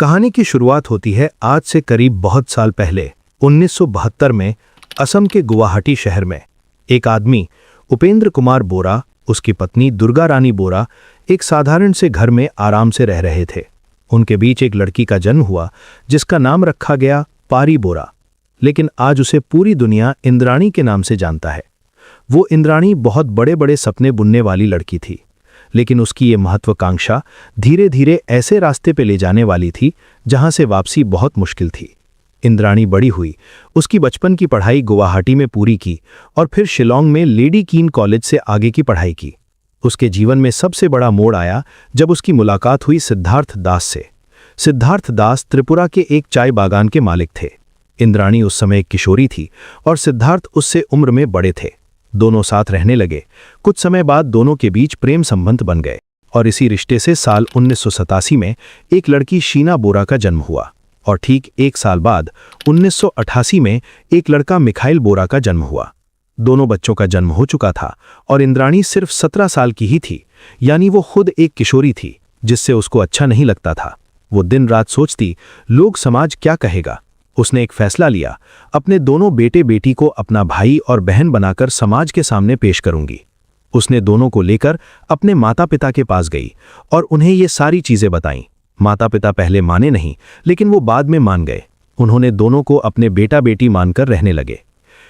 कहानी की शुरुआत होती है आज से करीब बहुत साल पहले 1972 में असम के गुवाहाटी शहर में। एक आदमी उपेंद्र कुमार बोरा, उसकी पत्नी दुर्गा रानी बोरा एक साधारण से घर में आराम से रह रहे थे। उनके बीच एक लड़की का जन्म हुआ जिसका नाम रखा गया पारी बोरा, लेकिन आज उसे पूरी दुनिया इंद्राणी के नाम से जानता है। वो इंद्राणी बहुत बड़े बड़े सपने बुनने वाली लड़की थी, लेकिन उसकी ये महत्वाकांक्षा धीरे धीरे ऐसे रास्ते पे ले जाने वाली थी जहां से वापसी बहुत मुश्किल थी। इंद्राणी बड़ी हुई, उसकी बचपन की पढ़ाई गुवाहाटी में पूरी की और फिर शिलोंग में लेडी कीन कॉलेज से आगे की पढ़ाई की। उसके जीवन में सबसे बड़ा मोड़ आया जब उसकी मुलाकात हुई सिद्धार्थ दास से। सिद्धार्थ दास त्रिपुरा के एक चाय बागान के मालिक थे। इंद्राणी उस समय एक किशोरी थी और सिद्धार्थ उससे उम्र में बड़े थे। दोनों साथ रहने लगे। कुछ समय बाद दोनों के बीच प्रेम संबंध बन गए और इसी रिश्ते से साल 1987 में एक लड़की शीना बोरा का जन्म हुआ और ठीक एक साल बाद 1988 में एक लड़का मिखाइल बोरा का जन्म हुआ। दोनों बच्चों का जन्म हो चुका था और इंद्राणी सिर्फ 17 साल की ही थी, यानी वो खुद एक किशोरी थी, जिससे उसको अच्छा नहीं लगता था। वो दिन रात सोचती, लोग समाज क्या कहेगा। उसने एक फैसला लिया, अपने दोनों बेटे बेटी को अपना भाई और बहन बनाकर समाज के सामने पेश करूंगी। उसने दोनों को लेकर अपने माता पिता के पास गई और उन्हें ये सारी चीजें बताईं। माता पिता पहले माने नहीं, लेकिन वो बाद में मान गए। उन्होंने दोनों को अपने बेटा बेटी मानकर रहने लगे।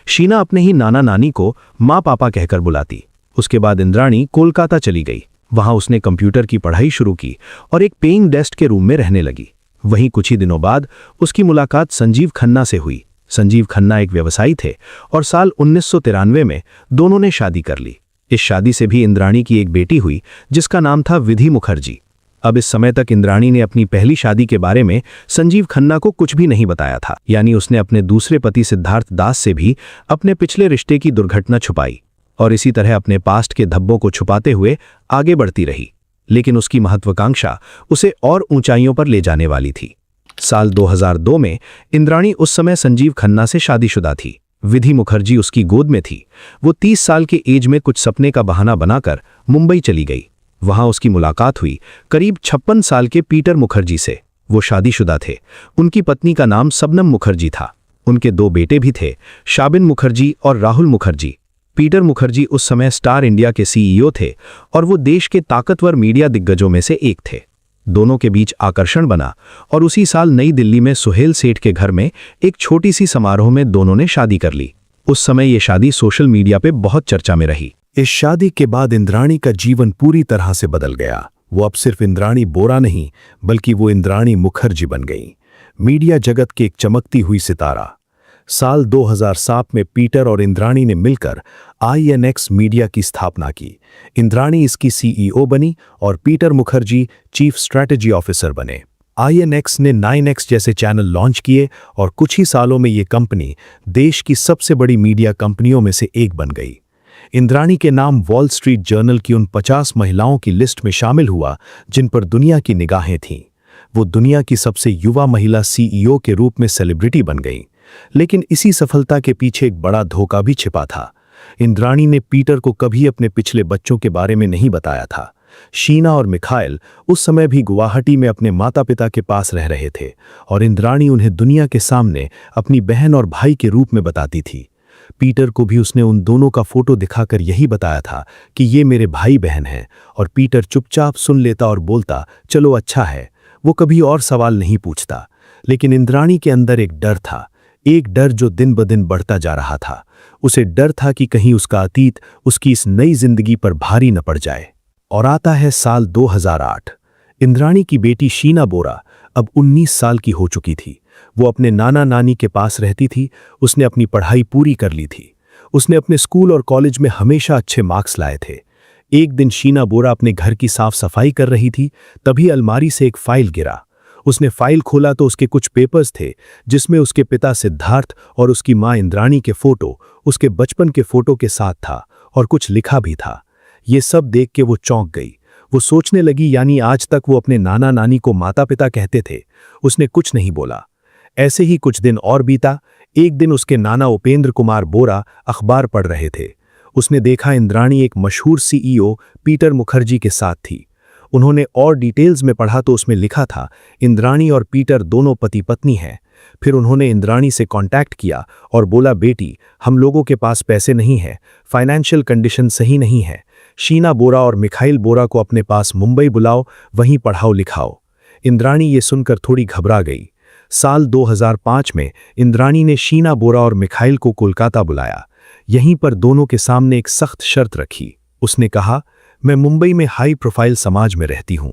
शीना अपने ही नाना नानी को माँ पापा कहकर बुलाती। उसके बाद इंद्राणी कोलकाता चली गई। वहां उसने कंप्यूटर की पढ़ाई शुरू की और एक पेइंग गेस्ट के रूम में रहने लगी। वहीं कुछ ही दिनों बाद उसकी मुलाकात संजीव खन्ना से हुई। संजीव खन्ना एक व्यवसायी थे और साल 1993 में दोनों ने शादी कर ली। इस शादी से भी इंद्राणी की एक बेटी हुई जिसका नाम था विधि मुखर्जी। अब इस समय तक इंद्राणी ने अपनी पहली शादी के बारे में संजीव खन्ना को कुछ भी नहीं बताया था, यानी उसने अपने दूसरे पति सिद्धार्थ दास से भी अपने पिछले रिश्ते की दुर्घटना छुपाई और इसी तरह अपने पास्ट के धब्बों को छुपाते हुए आगे बढ़ती रही। लेकिन उसकी महत्वाकांक्षा उसे और ऊंचाइयों पर ले जाने वाली थी। साल 2002 में इंद्राणी उस समय संजीव खन्ना से शादीशुदा थी। विधि मुखर्जी उसकी गोद में थी। वो 30 साल के एज में कुछ सपने का बहाना बनाकर मुंबई चली गई। वहां उसकी मुलाकात हुई करीब 56 साल के पीटर मुखर्जी से। वो शादीशुदा थे। उनकी पत्नी का नाम सबनम मुखर्जी था। उनके 2 बेटे भी थे, शाबिन मुखर्जी और राहुल मुखर्जी। पीटर मुखर्जी उस समय स्टार इंडिया के सीईओ थे और वो देश के ताकतवर मीडिया दिग्गजों में से एक थे। दोनों के बीच आकर्षण बना और उसी साल नई दिल्ली में सुहेल सेठ के घर में एक छोटी सी समारोह में दोनों ने शादी कर ली। उस समय ये शादी सोशल मीडिया पे बहुत चर्चा में रही। इस शादी के बाद इंद्राणी का जीवन पूरी तरह से बदल गया। वो अब सिर्फ इंद्राणी बोरा नहीं, बल्कि वो इंद्राणी मुखर्जी बन गई, मीडिया जगत की एक चमकती हुई सितारा। साल 2007 में पीटर और इंद्राणी ने मिलकर INX मीडिया की स्थापना की। इंद्राणी इसकी CEO बनी और Peter Mukherjee chief strategy officer बने। INX ने 9X जैसे चैनल लॉन्च किए और कुछ ही सालों में ये कंपनी देश की सबसे बड़ी मीडिया कंपनियों में से एक बन गई। इंद्राणी के नाम वॉल स्ट्रीट जर्नल की उन 50 महिलाओं की लिस्ट में शामिल हुआ जिन पर दुनिया की निगाहें थीं। वो दुनिया की सबसे युवा महिला CEO के रूप में सेलिब्रिटी बन गई। लेकिन इसी सफलता के पीछे एक बड़ा धोखा भी छिपा था। इंद्राणी ने पीटर को कभी अपने पिछले बच्चों के बारे में नहीं बताया था। शीना और मिखाइल उस समय भी गुवाहाटी में अपने माता पिता के पास रह रहे थे और इंद्राणी उन्हें दुनिया के सामने अपनी बहन और भाई के रूप में बताती थी। पीटर को भी उसने उन दोनों का फोटो दिखाकर यही बताया था कि ये मेरे भाई बहन हैं, और पीटर चुपचाप सुन लेता और बोलता, चलो अच्छा है। वो कभी और सवाल नहीं पूछता। लेकिन इंद्राणी के अंदर एक डर था, एक डर जो दिन ब दिन बढ़ता जा रहा था। उसे डर था कि कहीं उसका अतीत उसकी इस नई जिंदगी पर भारी न पड़ जाए। और आता है साल 2008। इंद्राणी की बेटी शीना बोरा अब 19 साल की हो चुकी थी। वो अपने नाना नानी के पास रहती थी। उसने अपनी पढ़ाई पूरी कर ली थी। उसने अपने स्कूल और कॉलेज में हमेशा अच्छे मार्क्स लाए थे। एक दिन शीना बोरा अपने घर की साफ सफाई कर रही थी, तभी अलमारी से एक फाइल गिरा। उसने फाइल खोला तो उसके कुछ पेपर्स थे जिसमें उसके पिता सिद्धार्थ और उसकी मां इंद्राणी के फोटो उसके बचपन के फोटो के साथ था और कुछ लिखा भी था। ये सब देख के वो चौंक गई। वो सोचने लगी, यानी आज तक वो अपने नाना नानी को माता पिता कहते थे। उसने कुछ नहीं बोला। ऐसे ही कुछ दिन और बीता। एक दिन उसके नाना उपेंद्र कुमार बोरा अखबार पढ़ रहे थे। उसने देखा इंद्राणी एक मशहूर CEO पीटर मुखर्जी के साथ थी। उन्होंने और डिटेल्स में पढ़ा तो उसमें लिखा था इंद्राणी और पीटर दोनों पति पत्नी हैं। फिर उन्होंने इंद्राणी से कांटेक्ट किया और बोला, बेटी हम लोगों के पास पैसे नहीं है, फाइनेंशियल कंडीशन सही नहीं है, शीना बोरा और मिखाइल बोरा को अपने पास मुंबई बुलाओ, वहीं पढ़ाओ लिखाओ। इंद्राणी ये सुनकर थोड़ी घबरा गई। साल 2005 में इंद्राणी ने शीना बोरा और मिखाइल को कोलकाता बुलाया। यहीं पर दोनों के सामने एक सख्त शर्त रखी। उसने कहा, मैं मुंबई में हाई प्रोफाइल समाज में रहती हूं,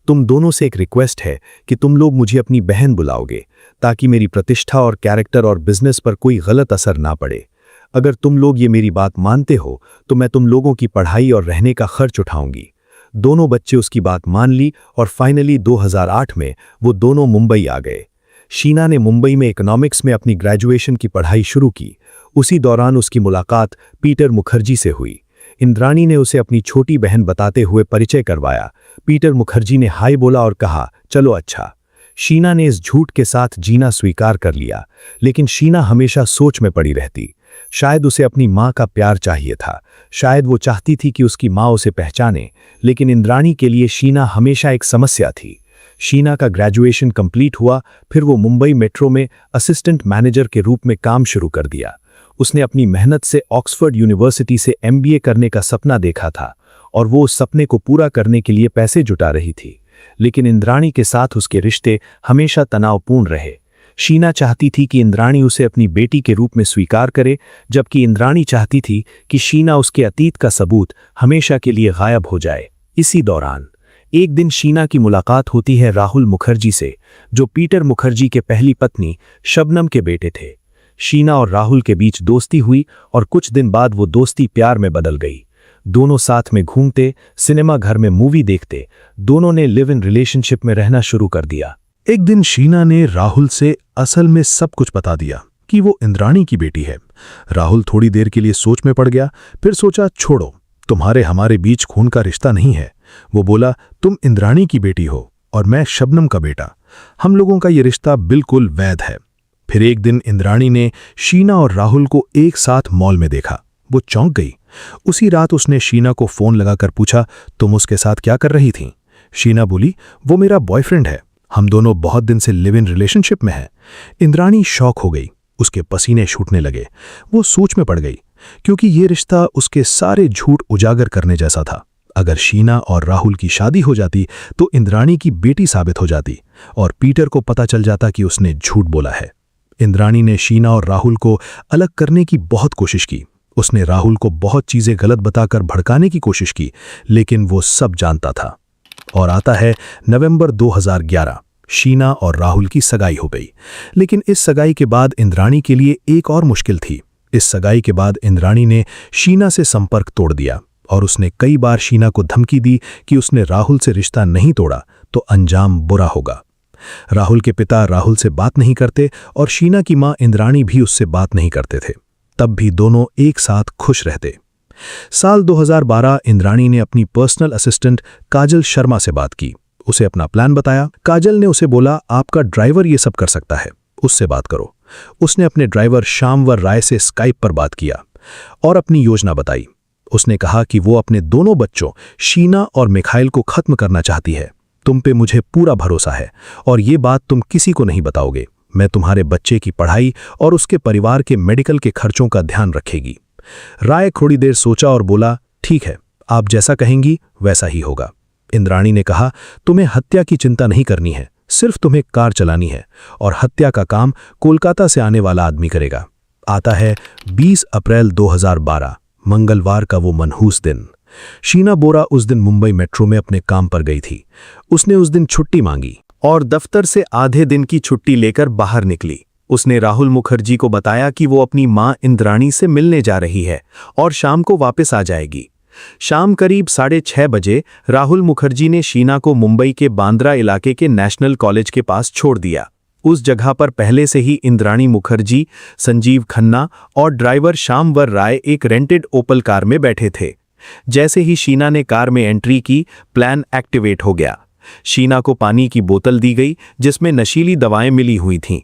तुम दोनों से एक रिक्वेस्ट है कि तुम लोग मुझे अपनी बहन बुलाओगे ताकि मेरी प्रतिष्ठा और कैरेक्टर और बिजनेस पर कोई गलत असर ना पड़े। अगर तुम लोग ये मेरी बात मानते हो तो मैं तुम लोगों की पढ़ाई और रहने का खर्च उठाऊंगी। दोनों बच्चे उसकी बात मान ली और फाइनली 2008 में वो दोनों मुंबई आ गए। शीना ने मुंबई में इकोनॉमिक्स में अपनी ग्रेजुएशन की पढ़ाई शुरू की। उसी दौरान उसकी मुलाकात पीटर मुखर्जी से हुई। इंद्राणी ने उसे अपनी छोटी बहन बताते हुए परिचय करवाया। पीटर मुखर्जी ने हाय बोला और कहा, चलो अच्छा। शीना ने इस झूठ के साथ जीना स्वीकार कर लिया, लेकिन शीना हमेशा सोच में पड़ी रहती। शायद उसे अपनी माँ का प्यार चाहिए था, शायद वो चाहती थी कि उसकी माँ उसे पहचाने, लेकिन इंद्राणी के लिए शीना हमेशा एक समस्या थी। शीना का ग्रेजुएशन कंप्लीट हुआ, फिर वो मुंबई मेट्रो में असिस्टेंट मैनेजर के रूप में काम शुरू कर दिया। उसने अपनी मेहनत से ऑक्सफोर्ड यूनिवर्सिटी से MBA करने का सपना देखा था और वो उस सपने को पूरा करने के लिए पैसे जुटा रही थी, लेकिन इंद्राणी के साथ उसके रिश्ते हमेशा तनावपूर्ण रहे। शीना चाहती थी कि इंद्राणी उसे अपनी बेटी के रूप में स्वीकार करे, जबकि इंद्राणी चाहती थी कि शीना उसके अतीत का सबूत हमेशा के लिए गायब हो जाए। इसी दौरान एक दिन शीना की मुलाकात होती है राहुल मुखर्जी से, जो पीटर मुखर्जी के पहली पत्नी शबनम के बेटे थे। शीना और राहुल के बीच दोस्ती हुई और कुछ दिन बाद वो दोस्ती प्यार में बदल गई। दोनों साथ में घूमते, सिनेमा घर में मूवी देखते, दोनों ने लिव इन रिलेशनशिप में रहना शुरू कर दिया। एक दिन शीना ने राहुल से असल में सब कुछ बता दिया कि वो इंद्राणी की बेटी है। राहुल थोड़ी देर के लिए सोच में पड़ गया, फिर सोचा, छोड़ो, तुम्हारे हमारे बीच खून का रिश्ता नहीं है। वो बोला, तुम इंद्राणी की बेटी हो और मैं शबनम का बेटा, हम लोगों का ये रिश्ता बिल्कुल वैध है। फिर एक दिन इंद्राणी ने शीना और राहुल को एक साथ मॉल में देखा। वो चौंक गई। उसी रात उसने शीना को फोन लगाकर पूछा, तुम उसके साथ क्या कर रही थीं? शीना बोली, वो मेरा बॉयफ्रेंड है, हम दोनों बहुत दिन से लिव इन रिलेशनशिप में हैं। इंद्राणी शॉक हो गई, उसके पसीने छूटने लगे। वो सोच में पड़ गई, क्योंकि ये रिश्ता उसके सारे झूठ उजागर करने जैसा था। अगर शीना और राहुल की शादी हो जाती तो इंद्राणी की बेटी साबित हो जाती और पीटर को पता चल जाता कि उसने झूठ बोला है। इंद्राणी ने शीना और राहुल को अलग करने की बहुत कोशिश की। उसने राहुल को बहुत चीजें गलत बताकर भड़काने की कोशिश की, लेकिन वो सब जानता था। और आता है नवंबर 2011। शीना और राहुल की सगाई हो गई, लेकिन इस सगाई के बाद इंद्राणी के लिए एक और मुश्किल थी। इस सगाई के बाद इंद्राणी ने शीना से संपर्क तोड़ दिया और उसने कई बार शीना को धमकी दी कि उसने राहुल से रिश्ता नहीं तोड़ा तो अंजाम बुरा होगा। राहुल के पिता राहुल से बात नहीं करते और शीना की मां इंद्राणी भी उससे बात नहीं करते थे। तब भी दोनों एक साथ खुश रहते। साल 2012 इंद्राणी ने अपनी पर्सनल असिस्टेंट काजल शर्मा से बात की, उसे अपना प्लान बताया। काजल ने उसे बोला, आपका ड्राइवर ये सब कर सकता है, उससे बात करो। उसने अपने ड्राइवर श्यामवर राय से स्काइप पर बात किया और अपनी योजना बताई। उसने कहा कि वो अपने दोनों बच्चों शीना और मिखाइल को खत्म करना चाहती है। तुम पे मुझे पूरा भरोसा है और ये बात तुम किसी को नहीं बताओगे। मैं तुम्हारे बच्चे की पढ़ाई और उसके परिवार के मेडिकल के खर्चों का ध्यान रखेगी। राय थोड़ी देर सोचा और बोला, ठीक है, आप जैसा कहेंगी वैसा ही होगा। इंद्राणी ने कहा, तुम्हें हत्या की चिंता नहीं करनी है, सिर्फ तुम्हें कार चलानी है और हत्या का काम कोलकाता से आने वाला आदमी करेगा। आता है 20 अप्रैल 2012, मंगलवार का वो मनहूस दिन। शीना बोरा उस दिन मुंबई मेट्रो में अपने काम पर गई थी। उसने उस दिन छुट्टी मांगी और दफ्तर से आधे दिन की छुट्टी लेकर बाहर निकली। उसने राहुल मुखर्जी को बताया कि वो अपनी मां इंद्राणी से मिलने जा रही है और शाम को वापस आ जाएगी। शाम करीब 6:30 बजे राहुल मुखर्जी ने शीना को मुंबई के बांद्रा इलाके के नेशनल कॉलेज के पास छोड़ दिया। उस जगह पर पहले से ही इंद्राणी मुखर्जी, संजीव खन्ना और ड्राइवर श्यामवर राय एक रेंटेड ओपल कार में बैठे थे। जैसे ही शीना ने कार में एंट्री की, प्लान एक्टिवेट हो गया। शीना को पानी की बोतल दी गई जिसमें नशीली दवाएं मिली हुई थीं।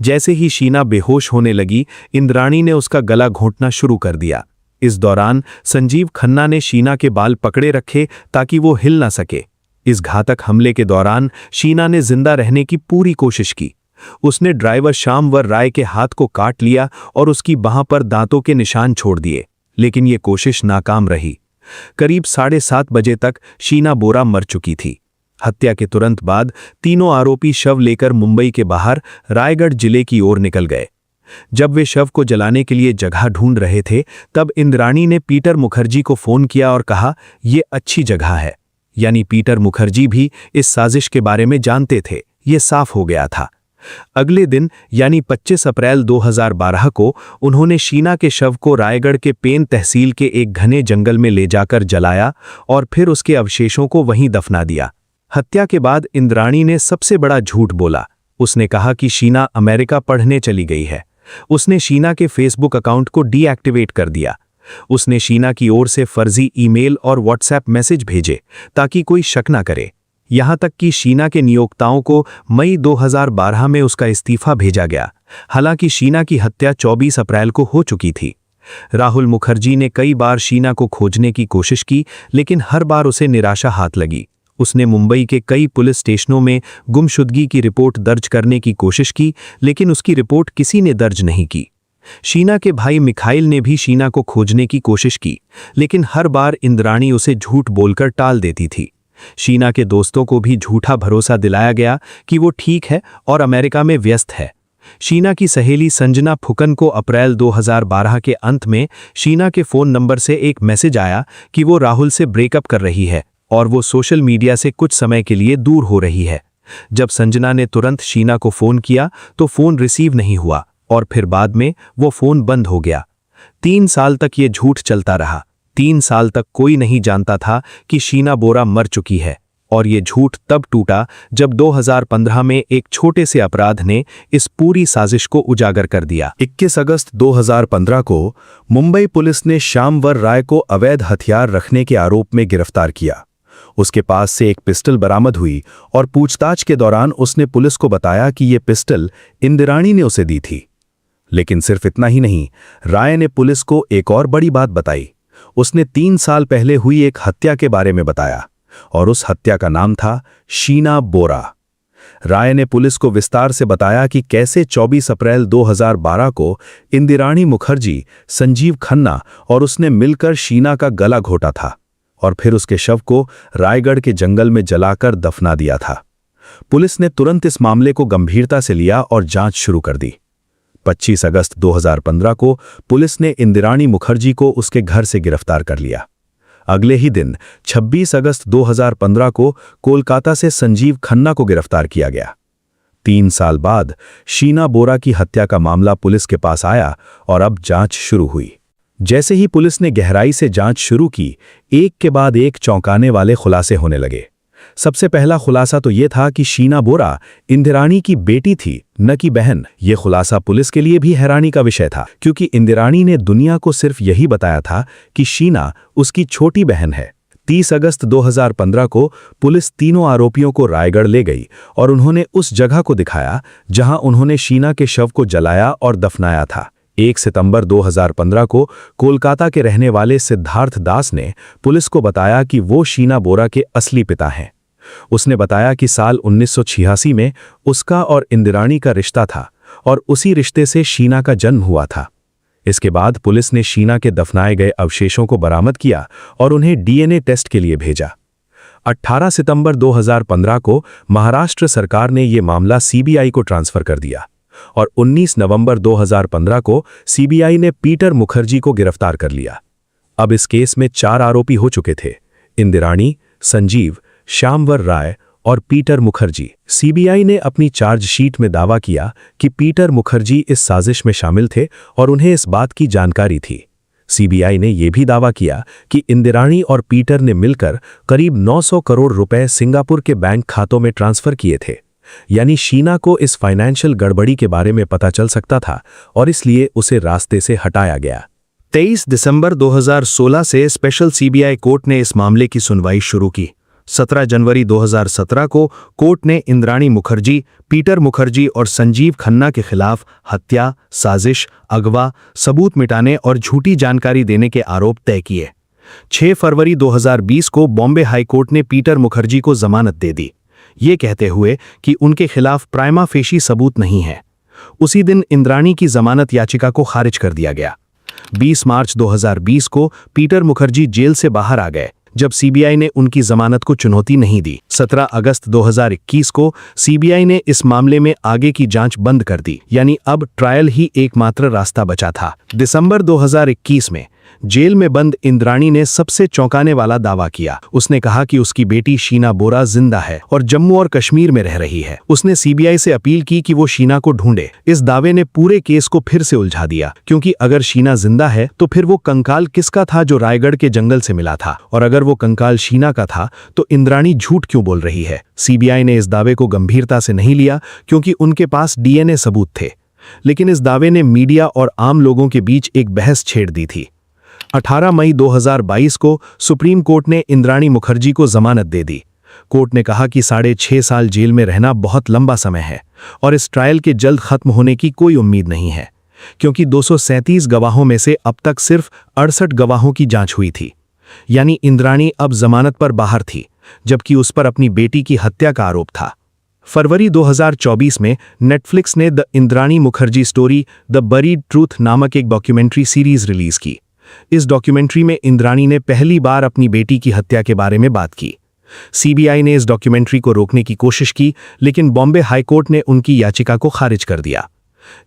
जैसे ही शीना बेहोश होने लगी, इंद्राणी ने उसका गला घोंटना शुरू कर दिया। इस दौरान संजीव खन्ना ने शीना के बाल पकड़े रखे ताकि वो हिल ना सके। इस घातक हमले के दौरान शीना ने जिंदा रहने की पूरी कोशिश की। उसने ड्राइवर श्यामवर राय के हाथ को काट लिया और उसकी बाह पर दांतों के निशान छोड़ दिए, लेकिन ये कोशिश नाकाम रही। करीब 7:30 बजे तक शीना बोरा मर चुकी थी। हत्या के तुरंत बाद तीनों आरोपी शव लेकर मुंबई के बाहर रायगढ़ जिले की ओर निकल गए। जब वे शव को जलाने के लिए जगह ढूंढ रहे थे, तब इंद्राणी ने पीटर मुखर्जी को फोन किया और कहा, ये अच्छी जगह है। यानी पीटर मुखर्जी भी इस साजिश के बारे में जानते थे। ये साफ हो गया था। अगले दिन यानी 25 अप्रैल 2012 को उन्होंने शीना के शव को रायगढ़ के पेन तहसील के एक घने जंगल में ले जाकर जलाया और फिर उसके अवशेषों को वहीं दफना दिया। हत्या के बाद इंद्राणी ने सबसे बड़ा झूठ बोला। उसने कहा कि शीना अमेरिका पढ़ने चली गई है। उसने शीना के फेसबुक अकाउंट को डीएक्टिवेट कर दिया। उसने शीना की ओर से फर्जी ईमेल और व्हाट्सएप मैसेज भेजे ताकि कोई शक न करे। यहां तक कि शीना के नियोक्ताओं को मई 2012 में उसका इस्तीफा भेजा गया। हालांकि शीना की हत्या 24 अप्रैल को हो चुकी थी। राहुल मुखर्जी ने कई बार शीना को खोजने की कोशिश की, लेकिन हर बार उसे निराशा हाथ लगी। उसने मुंबई के कई पुलिस स्टेशनों में गुमशुदगी की रिपोर्ट दर्ज करने की कोशिश की, लेकिन उसकी रिपोर्ट किसी ने दर्ज नहीं की। शीना के भाई मिखाइल ने भी शीना को खोजने की कोशिश की, लेकिन हर बार इंद्राणी उसे झूठ बोलकर टाल देती थी। शीना के दोस्तों को भी झूठा भरोसा दिलाया गया कि वो ठीक है और अमेरिका में व्यस्त है। शीना की सहेली संजना फुकन को अप्रैल 2012 के अंत में शीना के फोन नंबर से एक मैसेज आया कि वो राहुल से ब्रेकअप कर रही है और वो सोशल मीडिया से कुछ समय के लिए दूर हो रही है। जब संजना ने तुरंत शीना को फोन किया तो फोन रिसीव नहीं हुआ और फिर बाद में वो फोन बंद हो गया। 3 साल तक ये झूठ चलता रहा। 3 साल तक कोई नहीं जानता था कि शीना बोरा मर चुकी है, और ये झूठ तब टूटा जब 2015 में एक छोटे से अपराध ने इस पूरी साजिश को उजागर कर दिया। 21 अगस्त 2015 को मुंबई पुलिस ने श्यामवर राय को अवैध हथियार रखने के आरोप में गिरफ्तार किया। उसके पास से एक पिस्टल बरामद हुई और पूछताछ के दौरान उसने पुलिस को बताया कि ये पिस्टल इंदिराणी ने उसे दी थी। लेकिन सिर्फ इतना ही नहीं, राय ने पुलिस को एक और बड़ी बात बताई। उसने 3 साल पहले हुई एक हत्या के बारे में बताया, और उस हत्या का नाम था शीना बोरा। राय ने पुलिस को विस्तार से बताया कि कैसे 24 अप्रैल 2012 को इंदिराणी मुखर्जी, संजीव खन्ना और उसने मिलकर शीना का गला घोटा था और फिर उसके शव को रायगढ़ के जंगल में जलाकर दफना दिया था। पुलिस ने तुरंत इस मामले को गंभीरता से लिया और जांच शुरू कर दी। 25 अगस्त 2015 को पुलिस ने इंदिराणी मुखर्जी को उसके घर से गिरफ्तार कर लिया। अगले ही दिन 26 अगस्त 2015 को कोलकाता से संजीव खन्ना को गिरफ्तार किया गया। 3 साल बाद शीना बोरा की हत्या का मामला पुलिस के पास आया और अब जांच शुरू हुई। जैसे ही पुलिस ने गहराई से जांच शुरू की, एक के बाद एक चौंकाने वाले खुलासे होने लगे। सबसे पहला खुलासा तो यह था कि शीना बोरा इंदिराणी की बेटी थी, न कि बहन। यह खुलासा पुलिस के लिए भी हैरानी का विषय था, क्योंकि इंदिराणी ने दुनिया को सिर्फ यही बताया था कि शीना उसकी छोटी बहन है। 30 अगस्त 2015 को पुलिस तीनों आरोपियों को रायगढ़ ले गई और उन्होंने उस जगह को दिखाया जहां उन्होंने शीना के शव को जलाया और दफनाया था। 1 सितंबर 2015 को कोलकाता के रहने वाले सिद्धार्थ दास ने पुलिस को बताया कि वो शीना बोरा के असली पिता हैं। उसने बताया कि साल 1986 में उसका और इंदिराणी का रिश्ता था और उसी रिश्ते से शीना का जन्म हुआ था। इसके बाद पुलिस ने शीना के दफनाए गए अवशेषों को बरामद किया और उन्हें डीएनए टेस्ट के लिए भेजा। 18 सितंबर 2015 को महाराष्ट्र सरकार ने यह मामला सीबीआई को ट्रांसफर कर दिया और 19 नवंबर 2015 को सीबीआई ने पीटर मुखर्जी को गिरफ्तार कर लिया। अब इस केस में 4 आरोपी हो चुके थे: इंदिराणी, संजीव, श्यामवर राय और पीटर मुखर्जी। सीबीआई ने अपनी चार्जशीट में दावा किया कि पीटर मुखर्जी इस साजिश में शामिल थे और उन्हें इस बात की जानकारी थी। सीबीआई ने यह भी दावा किया कि इंदिराणी और पीटर ने मिलकर करीब 900 करोड़ रुपए सिंगापुर के बैंक खातों में ट्रांसफर किए थे। यानी शीना को इस फाइनेंशियल गड़बड़ी के बारे में पता चल सकता था और इसलिए उसे रास्ते से हटाया गया। 23 दिसंबर 2016 से स्पेशल सीबीआई कोर्ट ने इस मामले की सुनवाई शुरू की। 17 जनवरी 2017 को कोर्ट ने इंदिराणी मुखर्जी, पीटर मुखर्जी और संजीव खन्ना के खिलाफ हत्या, साजिश, अगवा, सबूत मिटाने और झूठी जानकारी देने के आरोप तय किए। 6 फरवरी 2020 को बॉम्बे हाईकोर्ट ने पीटर मुखर्जी को जमानत दे दी, ये कहते हुए कि उनके खिलाफ प्राइमा फेशी सबूत नहीं है। उसी दिन इंद्राणी की जमानत याचिका को खारिज कर दिया गया। 20 मार्च 2020 को पीटर मुखर्जी जेल से बाहर आ गए, जब सीबीआई ने उनकी जमानत को चुनौती नहीं दी। 17 अगस्त 2021 को सीबीआई ने इस मामले में आगे की जांच बंद कर दी, यानी अब ट्रायल ही एकमात्र रास्ता बचा था। दिसंबर 2021 में जेल में बंद इंद्राणी ने सबसे चौंकाने वाला दावा किया। उसने कहा कि उसकी बेटी शीना बोरा जिंदा है और जम्मू और कश्मीर में रह रही है। उसने सीबीआई से अपील की कि वो शीना को ढूंढे। इस दावे ने पूरे केस को फिर से उलझा दिया, क्योंकि अगर शीना जिंदा है तो फिर वो कंकाल किसका था जो रायगढ़ के जंगल से मिला था, और अगर वो कंकाल शीना का था तो इंद्राणी झूठ क्यों बोल रही है। सीबीआई ने इस दावे को गंभीरता से नहीं लिया, क्योंकि उनके पास डीएनए सबूत थे। लेकिन इस दावे ने मीडिया और आम लोगों के बीच एक बहस छेड़ दी थी। 18 मई 2022 को सुप्रीम कोर्ट ने इंद्राणी मुखर्जी को जमानत दे दी। कोर्ट ने कहा कि 6.5 साल जेल में रहना बहुत लंबा समय है और इस ट्रायल के जल्द खत्म होने की कोई उम्मीद नहीं है, क्योंकि 237 गवाहों में से अब तक सिर्फ 68 गवाहों की जांच हुई थी। यानी इंद्राणी अब जमानत पर बाहर थी, जबकि उस पर अपनी बेटी की हत्या का आरोप था। फरवरी 2024 में नेटफ्लिक्स ने the Indrani Mukherjee story the buried truth नामक एक डॉक्यूमेंट्री सीरीज रिलीज की। इस डॉक्यूमेंट्री में इंद्राणी ने पहली बार अपनी बेटी की हत्या के बारे में बात की। सीबीआई ने इस डॉक्यूमेंट्री को रोकने की कोशिश की, लेकिन बॉम्बे हाईकोर्ट ने उनकी याचिका को खारिज कर दिया।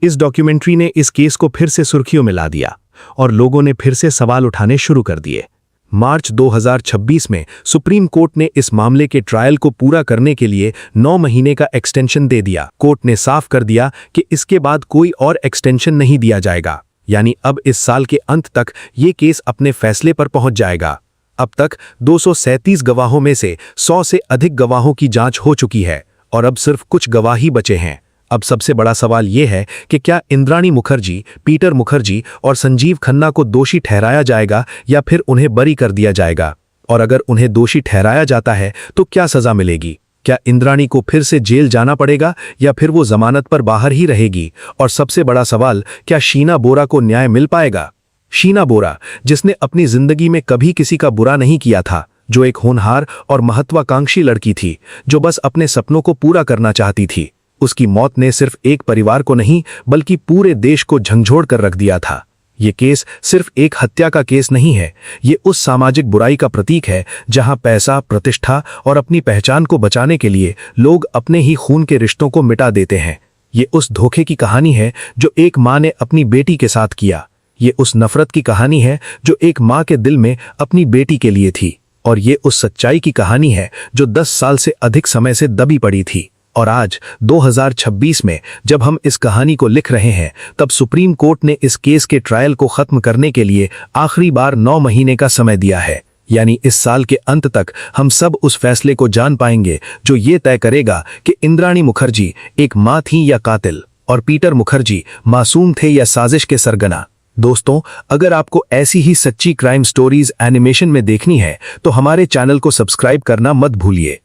इस डॉक्यूमेंट्री ने इस केस को फिर से सुर्खियों में ला दिया और लोगों ने फिर से सवाल उठाने शुरू कर दिए। मार्च 2026 में सुप्रीम कोर्ट ने इस मामले के ट्रायल को पूरा करने के लिए 9 महीने का एक्सटेंशन दे दिया। कोर्ट ने साफ कर दिया कि इसके बाद कोई और एक्सटेंशन नहीं दिया जाएगा, यानी अब इस साल के अंत तक ये केस अपने फैसले पर पहुंच जाएगा। अब तक 237 गवाहों में से 100 से अधिक गवाहों की जांच हो चुकी है और अब सिर्फ कुछ गवाह ही बचे हैं। अब सबसे बड़ा सवाल ये है कि क्या इंद्राणी मुखर्जी, पीटर मुखर्जी और संजीव खन्ना को दोषी ठहराया जाएगा या फिर उन्हें बरी कर दिया जाएगा? और अगर उन्हें दोषी ठहराया जाता है तो क्या सजा मिलेगी? क्या इंद्राणी को फिर से जेल जाना पड़ेगा या फिर वो जमानत पर बाहर ही रहेगी? और सबसे बड़ा सवाल, क्या शीना बोरा को न्याय मिल पाएगा? शीना बोरा, जिसने अपनी जिंदगी में कभी किसी का बुरा नहीं किया था, जो एक होनहार और महत्वाकांक्षी लड़की थी, जो बस अपने सपनों को पूरा करना चाहती थी, उसकी मौत ने सिर्फ एक परिवार को नहीं बल्कि पूरे देश को झंझोड़ कर रख दिया था। ये केस सिर्फ एक हत्या का केस नहीं है, ये उस सामाजिक बुराई का प्रतीक है जहां पैसा, प्रतिष्ठा और अपनी पहचान को बचाने के लिए लोग अपने ही खून के रिश्तों को मिटा देते हैं। ये उस धोखे की कहानी है जो एक माँ ने अपनी बेटी के साथ किया। ये उस नफरत की कहानी है जो एक माँ के दिल में अपनी बेटी के लिए थी। और ये उस सच्चाई की कहानी है जो 10 साल से अधिक समय से दबी पड़ी थी। और आज 2026 में जब हम इस कहानी को लिख रहे हैं, तब सुप्रीम कोर्ट ने इस केस के ट्रायल को खत्म करने के लिए आखिरी बार 9 महीने का समय दिया है। यानी इस साल के अंत तक हम सब उस फैसले को जान पाएंगे जो ये तय करेगा कि इंद्राणी मुखर्जी एक मां थी या कातिल, और पीटर मुखर्जी मासूम थे या साजिश के सरगना। दोस्तों, अगर आपको ऐसी ही सच्ची क्राइम स्टोरीज एनिमेशन में देखनी है तो हमारे चैनल को सब्सक्राइब करना मत भूलिए।